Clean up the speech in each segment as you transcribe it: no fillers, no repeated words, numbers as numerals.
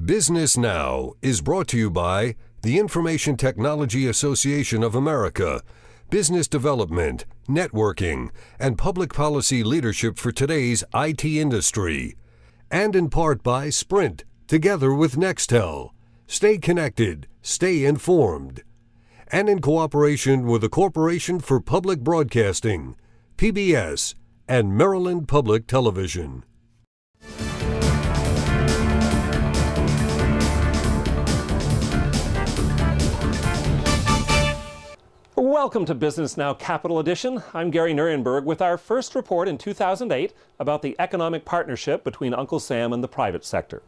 Business Now is brought to you by the Information Technology Association of America, business development, networking, and public policy leadership for today's IT industry. And in part by Sprint, together with Nextel. Stay connected, stay informed. And in cooperation with the Corporation for Public Broadcasting, PBS, and Maryland Public Television. Welcome to Business Now Capital Edition. I'm Gary Nuremberg with our first report in 2008 about the economic partnership between Uncle Sam and the private sector.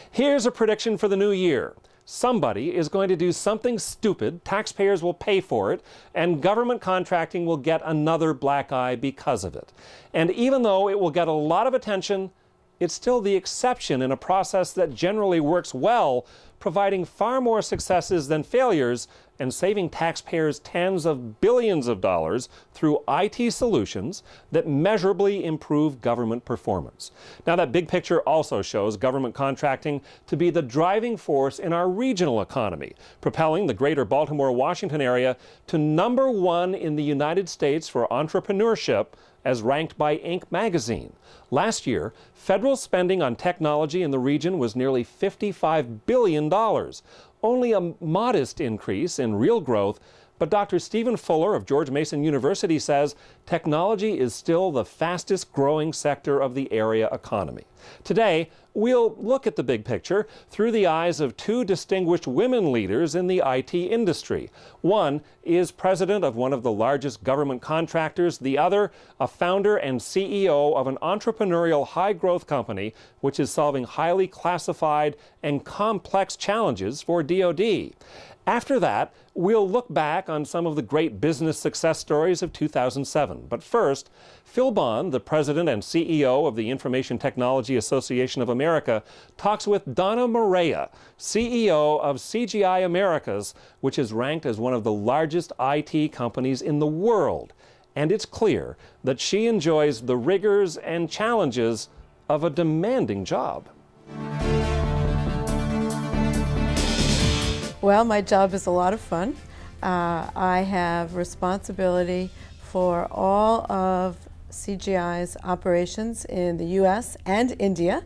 Here's a prediction for the new year. Somebody is going to do something stupid, taxpayers will pay for it, and government contracting will get another black eye because of it. And even though it will get a lot of attention, it's still the exception in a process that generally works well, providing far more successes than failures and saving taxpayers tens of billions of dollars through IT solutions that measurably improve government performance. Now, that big picture also shows government contracting to be the driving force in our regional economy, propelling the greater Baltimore-Washington area to #1 in the United States for entrepreneurship, as ranked by Inc. magazine. Last year, federal spending on technology in the region was nearly $55 billion, only a modest increase in real growth, but Dr. Stephen Fuller of George Mason University says technology is still the fastest growing sector of the area economy. Today, we'll look at the big picture through the eyes of two distinguished women leaders in the IT industry. One is president of one of the largest government contractors, the other a founder and CEO of an entrepreneurial high-growth company which is solving highly classified and complex challenges for DoD. After that, we'll look back on some of the great business success stories of 2007. But first, Phil Bond, the president and CEO of the Information Technology Association of America, talks with Donna Morea, CEO of CGI Americas, which is ranked as one of the largest IT companies in the world. And it's clear that she enjoys the rigors and challenges of a demanding job. Well, my job is a lot of fun. I have responsibility for all of CGI's operations in the US and India.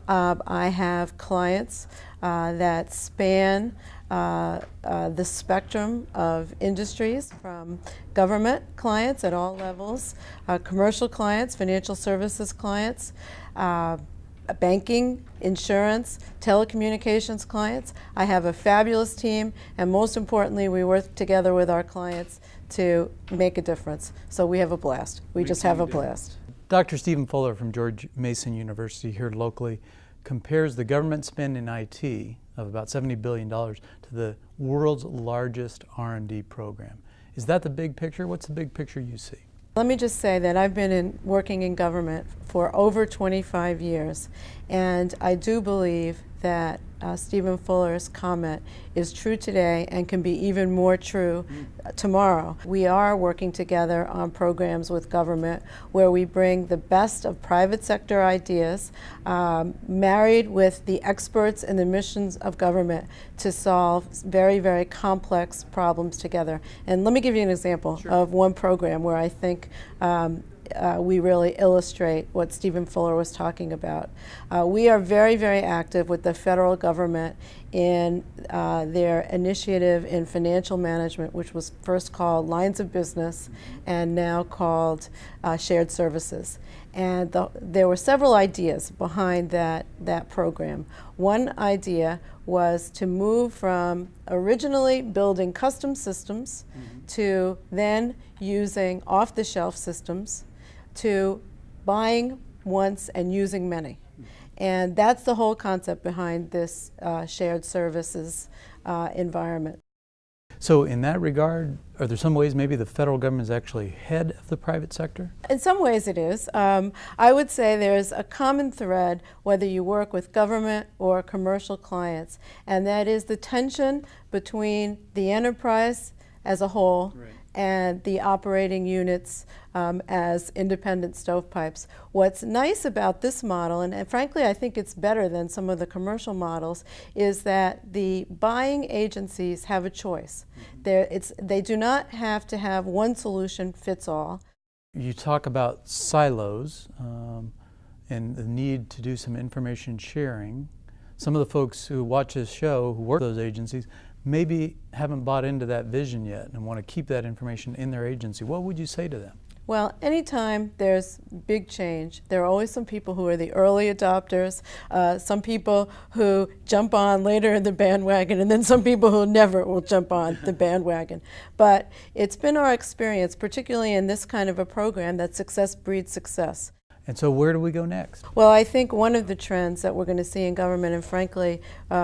I have clients that span the spectrum of industries, from government clients at all levels, commercial clients, financial services clients, banking, insurance, telecommunications clients. I have a fabulous team, and most importantly, we work together with our clients to make a difference. So we have a blast. We just have a blast. Dr. Stephen Fuller from George Mason University here locally compares the government spend in IT of about $70 billion to the world's largest R&D program. Is that the big picture? What's the big picture you see? Let me just say that I've been working in government for over 25 years, and I do believe that Stephen Fuller's comment is true today and can be even more true tomorrow. We are working together on programs with government where we bring the best of private sector ideas, married with the experts and the missions of government to solve very, very complex problems together. And let me give you an example of one program where I think we really illustrate what Stephen Fuller was talking about. We are very, very active with the federal government in their initiative in financial management, which was first called Lines of Business and now called Shared Services. And there were several ideas behind that program. One idea was to move from originally building custom systems to then using off-the-shelf systems to buying once and using many. And that's the whole concept behind this shared services environment. So in that regard, are there some ways maybe the federal government is actually ahead of the private sector? In some ways it is. I would say there's a common thread whether you work with government or commercial clients, and that is the tension between the enterprise as a whole and the operating units as independent stovepipes. What's nice about this model, and frankly I think it's better than some of the commercial models, is that the buying agencies have a choice. They do not have to have one solution fits all. You talk about silos and the need to do some information sharing. Some of the folks who watch this show, who work for those agencies, maybe haven't bought into that vision yet and want to keep that information in their agency. What would you say to them? Well, anytime there's big change, there are always some people who are the early adopters, some people who jump on later in the bandwagon, and then some people who never will jump on the bandwagon. But it's been our experience, particularly in this kind of a program, that success breeds success. And so where do we go next? Well, I think one of the trends that we're going to see in government, and frankly,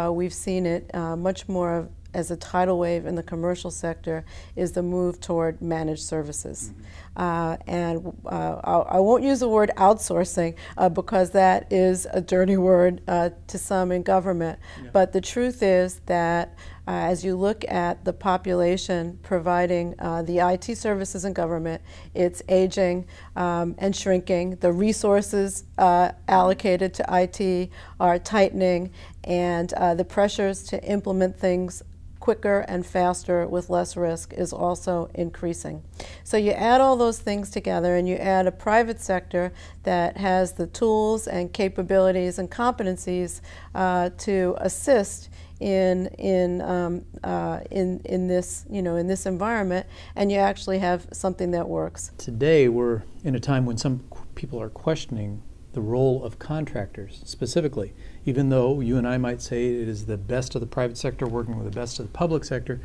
we've seen it much more as a tidal wave in the commercial sector, is the move toward managed services. I won't use the word outsourcing because that is a dirty word to some in government. Yeah. But the truth is that as you look at the population providing the IT services in government, it's aging and shrinking. The resources allocated to IT are tightening, and the pressures to implement things quicker and faster with less risk is also increasing. So you add all those things together and you add a private sector that has the tools and capabilities and competencies to assist in this, in this environment, and you actually have something that works. Today we're in a time when some people are questioning the role of contractors specifically. Even though you and I might say it is the best of the private sector working with the best of the public sector,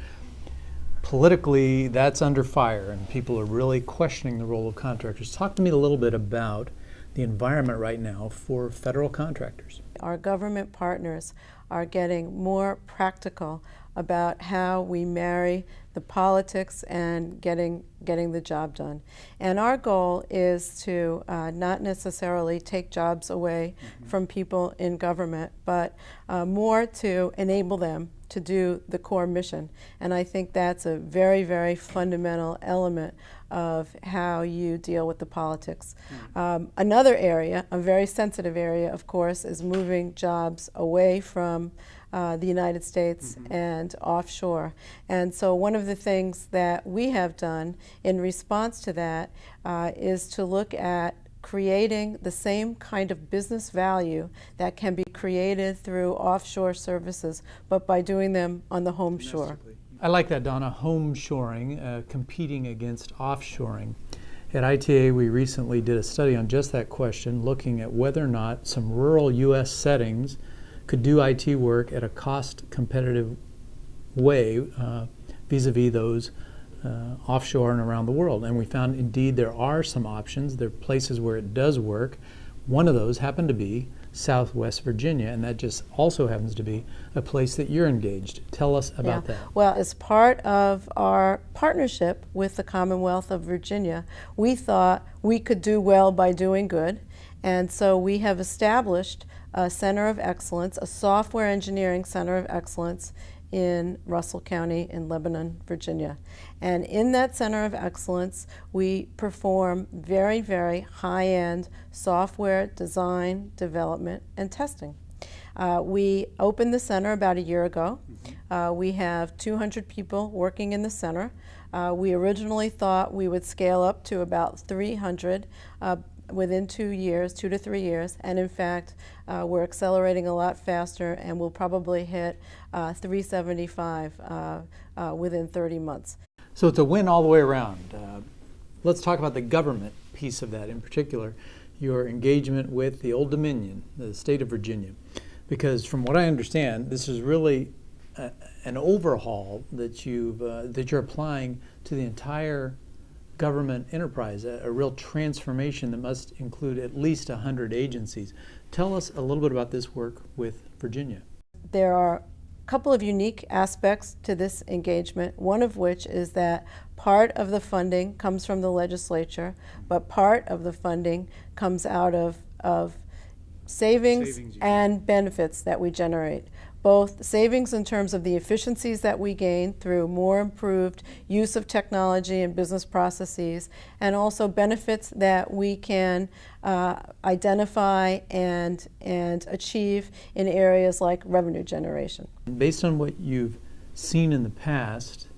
politically that's under fire and people are really questioning the role of contractors. Talk to me a little bit about the environment right now for federal contractors. Our government partners are getting more practical about how we marry the politics and getting the job done. And our goal is to not necessarily take jobs away from people in government, but more to enable them to do the core mission. And I think that's a very, very fundamental element of how you deal with the politics. Another area, a very sensitive area, of course, is moving jobs away from the United States and offshore. And so one of the things that we have done in response to that is to look at creating the same kind of business value that can be created through offshore services, but by doing them on the home shore. I like that, Donna, home shoring, competing against offshoring. At ITA, we recently did a study on just that question, looking at whether or not some rural U.S. settings could do IT work at a cost-competitive way vis-a-vis those offshore and around the world. And we found indeed there are some options. There are places where it does work. One of those happened to be Southwest Virginia, and that just also happens to be a place that you're engaged. Tell us about that. Well, as part of our partnership with the Commonwealth of Virginia, we thought we could do well by doing good, and so we have established a Center of Excellence, a software engineering center of excellence in Russell County in Lebanon, Virginia. And in that Center of Excellence, we perform very, very high-end software design, development, and testing. We opened the center about a year ago. We have 200 people working in the center. We originally thought we would scale up to about 300 within 2 years, 2 to 3 years, and in fact, we're accelerating a lot faster, and we'll probably hit 375 within 30 months. So it's a win all the way around. Let's talk about the government piece of that, in particular, your engagement with the Old Dominion, the state of Virginia, because from what I understand, this is really an overhaul that you're applying to the entire government enterprise, a real transformation that must include at least 100 agencies. Tell us a little bit about this work with Virginia. There are a couple of unique aspects to this engagement, one of which is that part of the funding comes from the legislature, but part of the funding comes out of savings and benefits that we generate. both savings in terms of the efficiencies that we gain through more improved use of technology and business processes, and also benefits that we can identify and achieve in areas like revenue generation. Based on what you've seen in the past,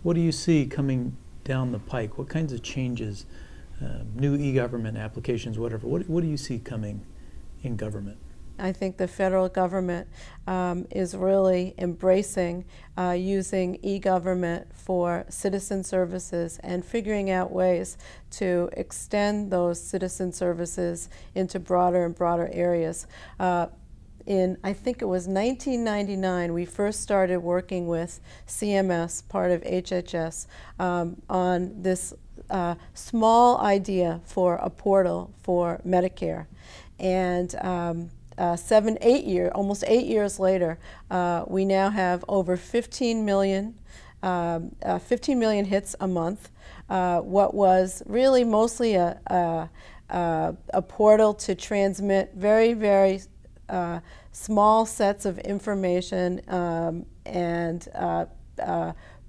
what do you see coming down the pike? What kinds of changes, new e-government applications, whatever, what do you see coming in government? I think the federal government is really embracing using e-government for citizen services and figuring out ways to extend those citizen services into broader and broader areas. I think it was 1999, we first started working with CMS, part of HHS, on this small idea for a portal for Medicare. And almost 8 years later, we now have over 15 million hits a month. What was really mostly a portal to transmit very, very small sets of information and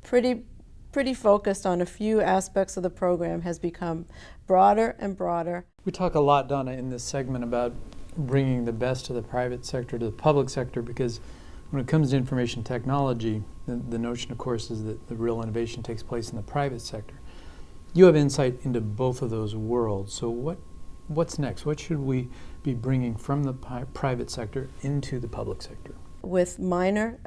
pretty focused on a few aspects of the program has become broader and broader. We talk a lot, Donna, in this segment about bringing the best of the private sector to the public sector, because when it comes to information technology, the notion, of course, is that the real innovation takes place in the private sector. You have insight into both of those worlds. So what's next? What should we be bringing from the private sector into the public sector? With minor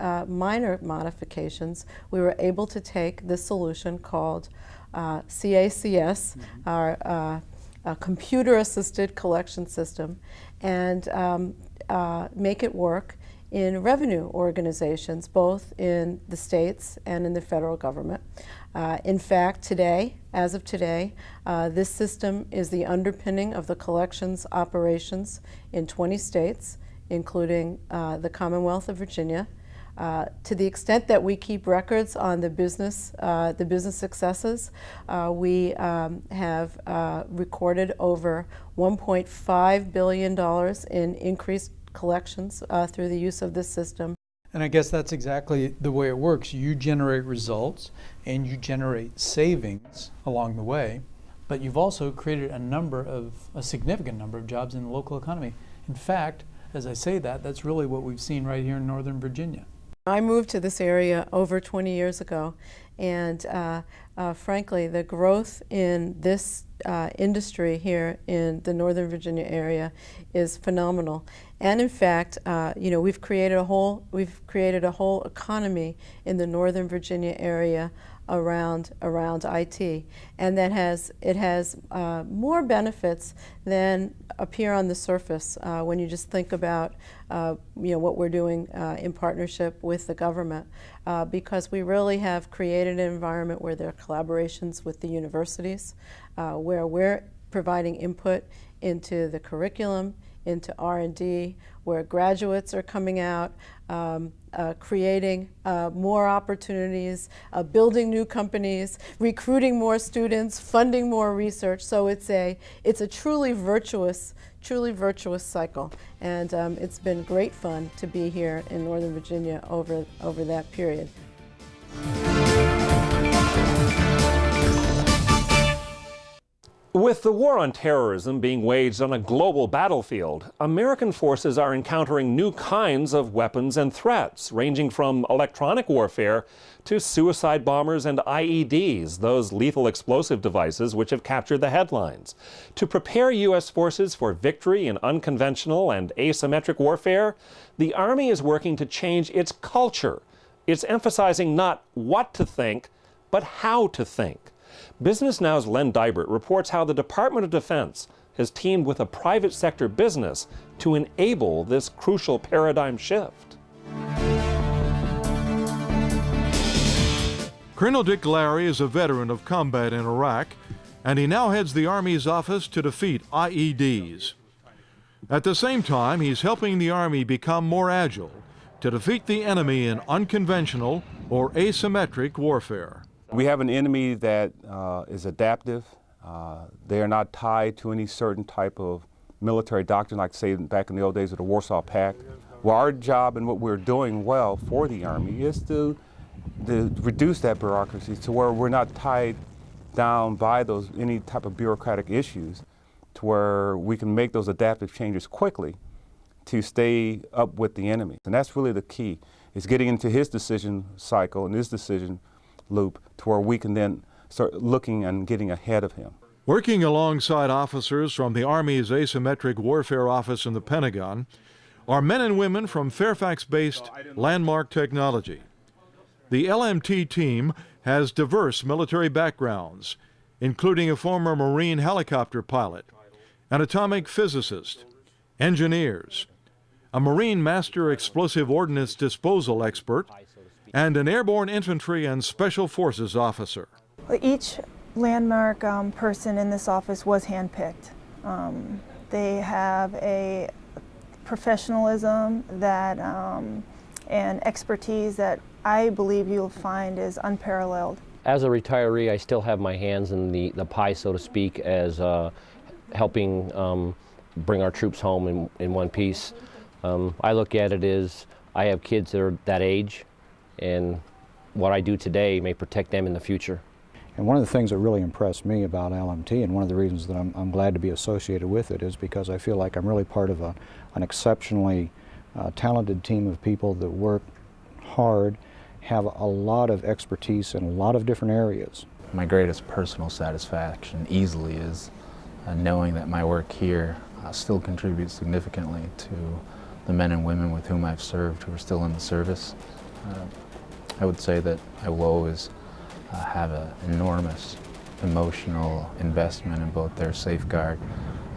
modifications, we were able to take this solution called CACS, our computer-assisted collection system, and make it work in revenue organizations, both in the states and in the federal government. In fact, today, as of today, this system is the underpinning of the collections operations in 20 states, including the Commonwealth of Virginia. To the extent that we keep records on the business successes, we have recorded over $1.5 billion in increased collections through the use of this system. And I guess that's exactly the way it works. You generate results and you generate savings along the way, but you've also created a significant number of jobs in the local economy. In fact, as I say that, that's really what we've seen right here in Northern Virginia. I moved to this area over 20 years ago, and frankly, the growth in this industry here in the Northern Virginia area is phenomenal. And in fact, we've created a whole economy in the Northern Virginia area around IT, and it has more benefits than appear on the surface when you just think about what we're doing in partnership with the government, because we really have created an environment where there are collaborations with the universities, where we're providing input into the curriculum, into R&D, where graduates are coming out, creating more opportunities, building new companies, recruiting more students, funding more research. So it's a truly virtuous cycle, and it's been great fun to be here in Northern Virginia over that period. With the war on terrorism being waged on a global battlefield, American forces are encountering new kinds of weapons and threats, ranging from electronic warfare to suicide bombers and IEDs, those lethal explosive devices which have captured the headlines. To prepare U.S. forces for victory in unconventional and asymmetric warfare, the Army is working to change its culture. It's emphasizing not what to think, but how to think. BusinessNOW's Len Dybert reports how the Department of Defense has teamed with a private sector business to enable this crucial paradigm shift. Colonel Dick Larry is a veteran of combat in Iraq, and he now heads the Army's office to defeat IEDs. At the same time, he's helping the Army become more agile to defeat the enemy in unconventional or asymmetric warfare. We have an enemy that is adaptive. They are not tied to any certain type of military doctrine, like say back in the old days of the Warsaw Pact. Well, our job and what we're doing well for the Army is to reduce that bureaucracy to where we're not tied down by any type of bureaucratic issues, to where we can make those adaptive changes quickly to stay up with the enemy. And that's really the key, is getting into his decision cycle and his decision loop to where we can then start looking and getting ahead of him. Working alongside officers from the Army's Asymmetric Warfare Office in the Pentagon are men and women from Fairfax-based Landmark Technology. The LMT team has diverse military backgrounds, including a former Marine helicopter pilot, an atomic physicist, engineers, a Marine Master Explosive Ordnance Disposal expert, and an airborne infantry and special forces officer. Each Landmark person in this office was handpicked. They have a professionalism and expertise that I believe you'll find is unparalleled. As a retiree, I still have my hands in the pie, so to speak, as helping bring our troops home in one piece. I look at it as I have kids that are that age, and what I do today may protect them in the future. And one of the things that really impressed me about LMT, and one of the reasons that I'm glad to be associated with it, is because I feel like I'm really part of an exceptionally talented team of people that work hard, have a lot of expertise in a lot of different areas. My greatest personal satisfaction easily is knowing that my work here still contributes significantly to the men and women with whom I've served who are still in the service. I would say that I will always have an enormous emotional investment in both their safeguard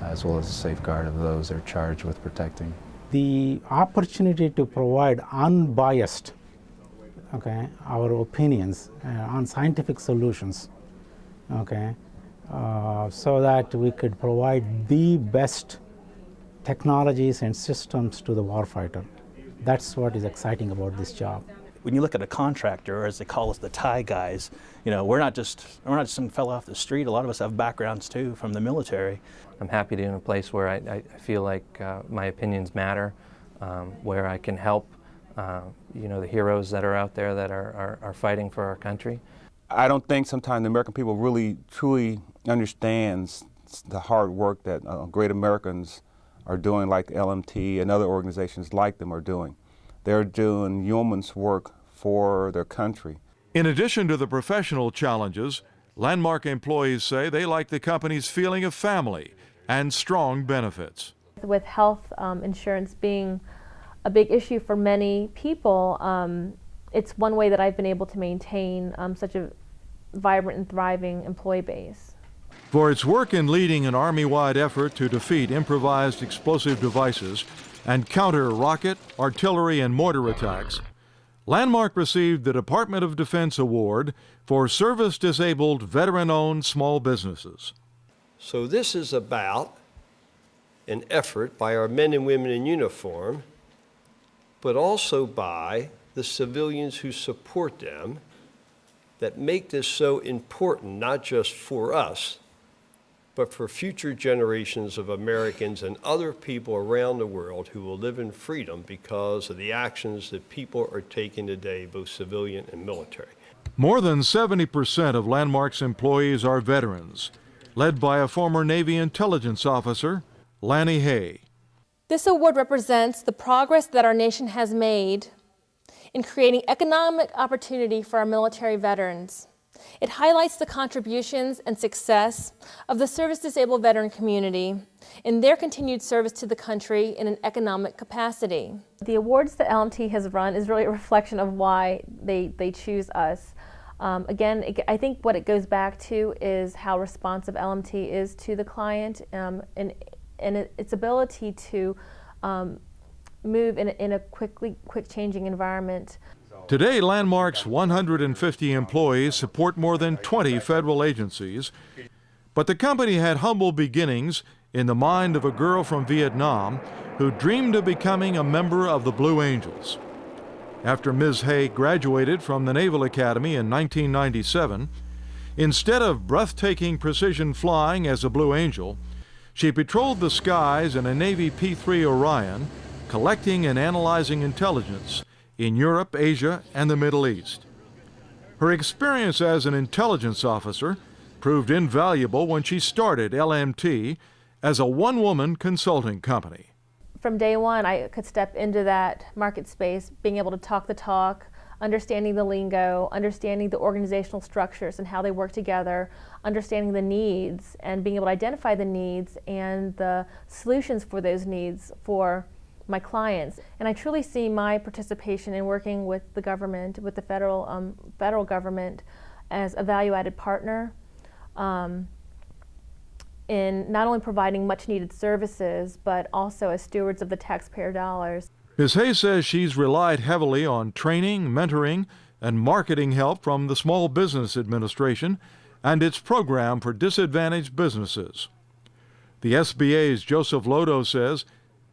as well as the safeguard of those they're charged with protecting. The opportunity to provide unbiased, our opinions on scientific solutions, so that we could provide the best technologies and systems to the warfighter. That's what is exciting about this job. When you look at a contractor, or as they call us, the tie guys, we're not just some fellow off the street. A lot of us have backgrounds too from the military. I'm happy to be in a place where I feel like my opinions matter, where I can help the heroes that are out there that are fighting for our country. I don't think sometimes the American people really truly understands the hard work that great Americans are doing, like LMT and other organizations like them are doing. They're doing yeoman's work for their country. In addition to the professional challenges, Landmark employees say they like the company's feeling of family and strong benefits. With health insurance being a big issue for many people, it's one way that I've been able to maintain such a vibrant and thriving employee base. For its work in leading an Army-wide effort to defeat improvised explosive devices and counter rocket, artillery, and mortar attacks, Landmark received the Department of Defense Award for service-disabled, veteran-owned small businesses. So this is about an effort by our men and women in uniform, but also by the civilians who support them, that make this so important, not just for us, but for future generations of Americans and other people around the world who will live in freedom because of the actions that people are taking today, both civilian and military. More than 70% of Landmark's employees are veterans, led by a former Navy intelligence officer, Lanny Hay. This award represents the progress that our nation has made in creating economic opportunity for our military veterans. It highlights the contributions and success of the service-disabled veteran community in their continued service to the country in an economic capacity. The awards that LMT has run is really a reflection of why they choose us. Again, I think what it goes back to is how responsive LMT is to the client and its ability to move in a quick changing environment. Today, Landmark's 150 employees support more than 20 federal agencies, but the company had humble beginnings in the mind of a girl from Vietnam who dreamed of becoming a member of the Blue Angels. After Ms. Hay graduated from the Naval Academy in 1997, instead of breathtaking precision flying as a Blue Angel, she patrolled the skies in a Navy P-3 Orion, collecting and analyzing intelligence in Europe, Asia, and the Middle East. Her experience as an intelligence officer proved invaluable when she started LMT as a one-woman consulting company. From day one, I could step into that market space, being able to talk the talk, understanding the lingo, understanding the organizational structures and how they work together, understanding the needs and being able to identify the needs and the solutions for those needs for my clients. And I truly see my participation in working with the government, with the federal government, as a value-added partner in not only providing much-needed services, but also as stewards of the taxpayer dollars. Ms. Hayes says she's relied heavily on training, mentoring, and marketing help from the Small Business Administration and its program for disadvantaged businesses. The SBA's Joseph Lodo says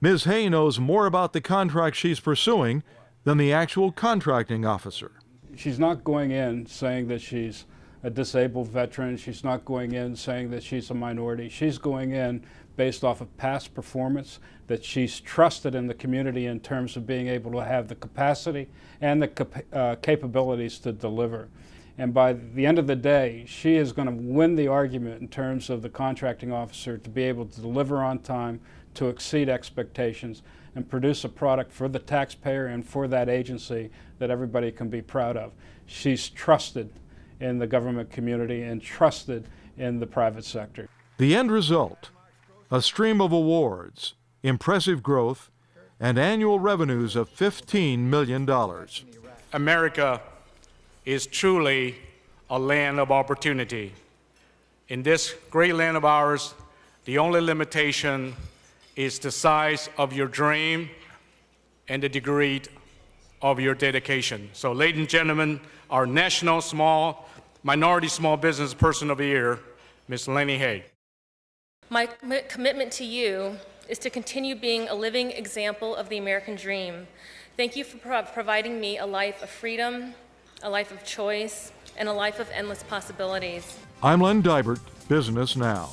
Ms. Hay knows more about the contract she's pursuing than the actual contracting officer. She's not going in saying that she's a disabled veteran. She's not going in saying that she's a minority. She's going in based off of past performance, that she's trusted in the community in terms of being able to have the capacity and the capabilities to deliver. And by the end of the day, she is going to win the argument in terms of the contracting officer to be able to deliver on time, to exceed expectations, and produce a product for the taxpayer and for that agency that everybody can be proud of. She's trusted in the government community and trusted in the private sector. The end result, a stream of awards, impressive growth, and annual revenues of $15 million. America is truly a land of opportunity. In this great land of ours, the only limitation is the size of your dream and the degree of your dedication. So, ladies and gentlemen, our National Minority Small Business Person of the Year, Ms. Lenny Hay. My commitment to you is to continue being a living example of the American dream. Thank you for providing me a life of freedom, a life of choice, and a life of endless possibilities. I'm Len Dybert, Business Now.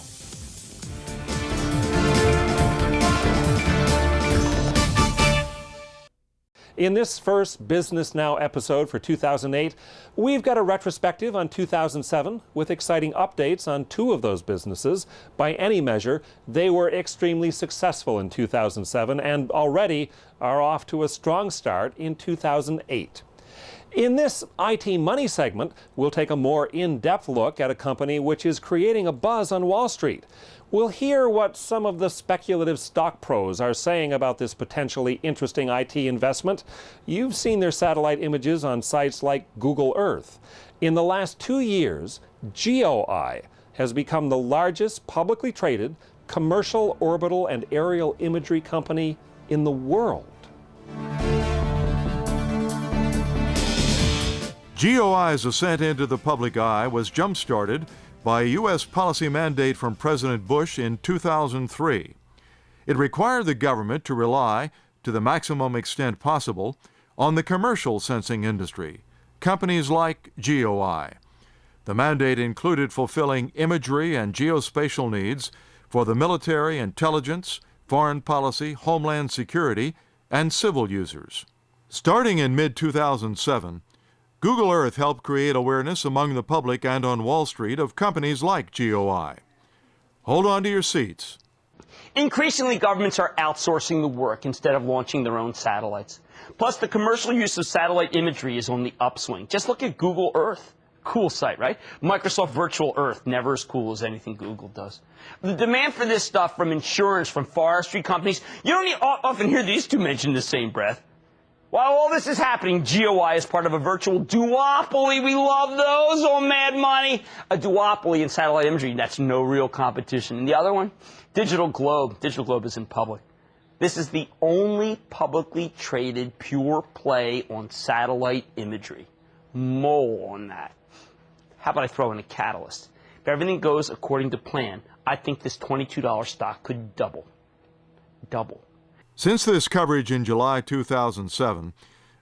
In this first Business Now episode for 2008, we've got a retrospective on 2007 with exciting updates on two of those businesses. By any measure, they were extremely successful in 2007 and already are off to a strong start in 2008. In this IT Money segment, we'll take a more in-depth look at a company which is creating a buzz on Wall Street. We'll hear what some of the speculative stock pros are saying about this potentially interesting IT investment. You've seen their satellite images on sites like Google Earth. In the last 2 years, GeoEye has become the largest publicly traded commercial orbital and aerial imagery company in the world. GeoEye's ascent into the public eye was jump-started by a U.S. policy mandate from President Bush in 2003. It required the government to rely, to the maximum extent possible, on the commercial sensing industry, companies like GeoEye. The mandate included fulfilling imagery and geospatial needs for the military, intelligence, foreign policy, homeland security, and civil users. Starting in mid-2007, Google Earth helped create awareness among the public and on Wall Street of companies like GeoEye. Hold on to your seats. Increasingly, governments are outsourcing the work instead of launching their own satellites. Plus, the commercial use of satellite imagery is on the upswing. Just look at Google Earth. Cool site, right? Microsoft Virtual Earth, never as cool as anything Google does. The demand for this stuff from insurance, from forestry companies, you don't often hear these two mentioned in the same breath. While all this is happening, GeoEye is part of a virtual duopoly. We love those, oh mad money. A duopoly in satellite imagery, that's no real competition. And the other one, Digital Globe. Digital Globe is in public. This is the only publicly traded pure play on satellite imagery. Mole on that. How about I throw in a catalyst? If everything goes according to plan, I think this $22 stock could double. Double. Since this coverage in July 2007,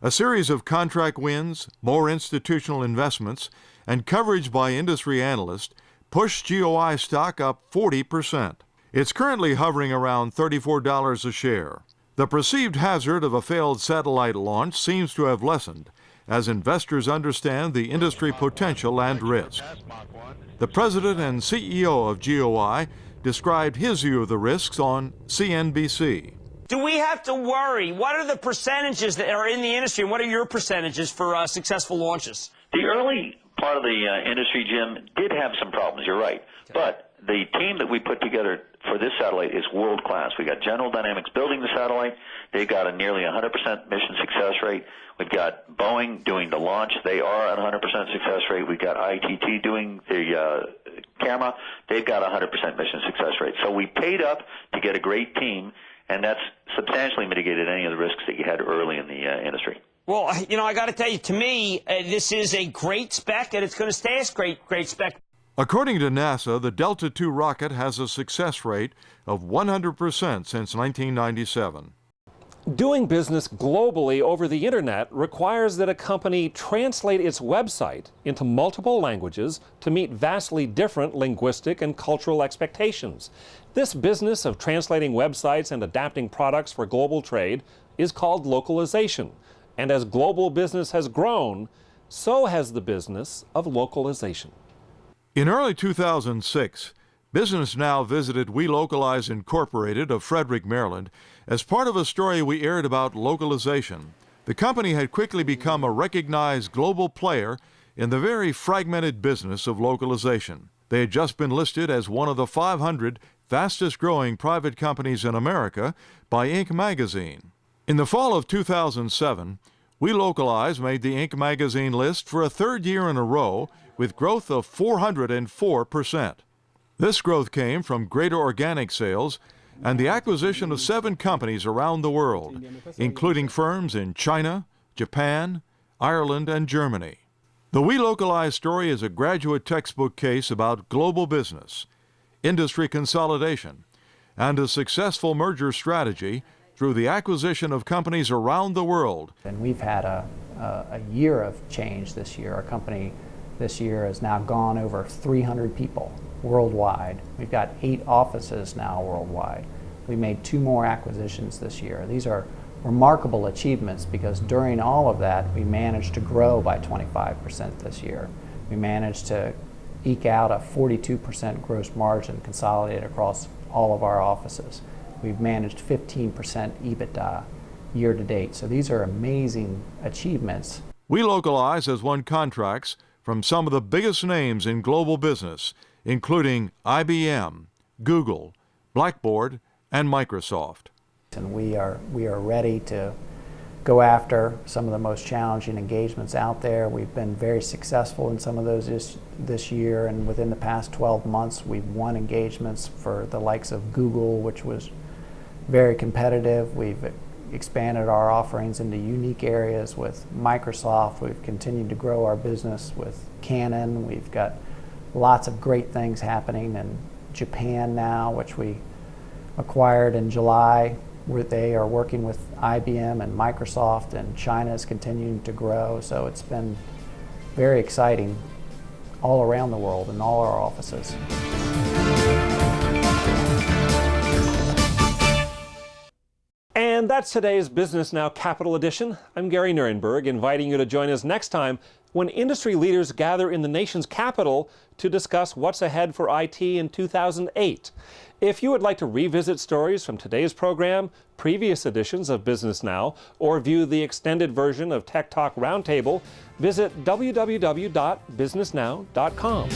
a series of contract wins, more institutional investments, and coverage by industry analysts pushed GeoEye stock up 40%. It's currently hovering around $34 a share. The perceived hazard of a failed satellite launch seems to have lessened as investors understand the industry potential and risk. The president and CEO of GeoEye described his view of the risks on CNBC. Do we have to worry? What are the percentages that are in the industry, and what are your percentages for successful launches? The early part of the industry, Jim, did have some problems, you're right. But the team that we put together for this satellite is world-class. We got General Dynamics building the satellite. They've got a nearly 100% mission success rate. We've got Boeing doing the launch. They are at 100% success rate. We've got ITT doing the camera. They've got a 100% mission success rate. So we paid up to get a great team, and that's substantially mitigated any of the risks that you had early in the industry. Well, you know, I got to tell you, to me, this is a great spec, and it's going to stay a great spec. According to NASA, the Delta II rocket has a success rate of 100% since 1997. Doing business globally over the internet requires that a company translate its website into multiple languages to meet vastly different linguistic and cultural expectations. This business of translating websites and adapting products for global trade is called localization. And as global business has grown, so has the business of localization. In early 2006, BusinessNOW visited We Localize Incorporated of Frederick, Maryland, as part of a story we aired about localization. The company had quickly become a recognized global player in the very fragmented business of localization. They had just been listed as one of the 500 fastest-growing private companies in America by Inc. magazine. In the fall of 2007, We Localize made the Inc. magazine list for a third year in a row with growth of 404%. This growth came from greater organic sales and the acquisition of 7 companies around the world, including firms in China, Japan, Ireland, and Germany. The We Localize story is a graduate textbook case about global business, industry consolidation, and a successful merger strategy through the acquisition of companies around the world. And we've had a year of change this year. Our company this year has now gone over 300 people worldwide. We've got 8 offices now worldwide. We made 2 more acquisitions this year. These are remarkable achievements because during all of that, we managed to grow by 25% this year. We managed to eke out a 42% gross margin consolidated across all of our offices. We've managed 15% EBITDA year to date. So these are amazing achievements. We Localize has won contracts from some of the biggest names in global business, including IBM, Google, Blackboard, and Microsoft. And we are ready to go after some of the most challenging engagements out there. We've been very successful in some of those this year, and within the past 12 months we've won engagements for the likes of Google, which was very competitive. We've expanded our offerings into unique areas with Microsoft. We've continued to grow our business with Canon. We've got lots of great things happening in Japan now, which we acquired in July, where they are working with IBM and Microsoft, and China is continuing to grow. So it's been very exciting all around the world in all our offices. And that's today's Business Now Capital Edition. I'm Gary Nierenberg, inviting you to join us next time when industry leaders gather in the nation's capital to discuss what's ahead for IT in 2008. If you would like to revisit stories from today's program, previous editions of Business Now, or view the extended version of Tech Talk Roundtable, visit www.businessnow.com.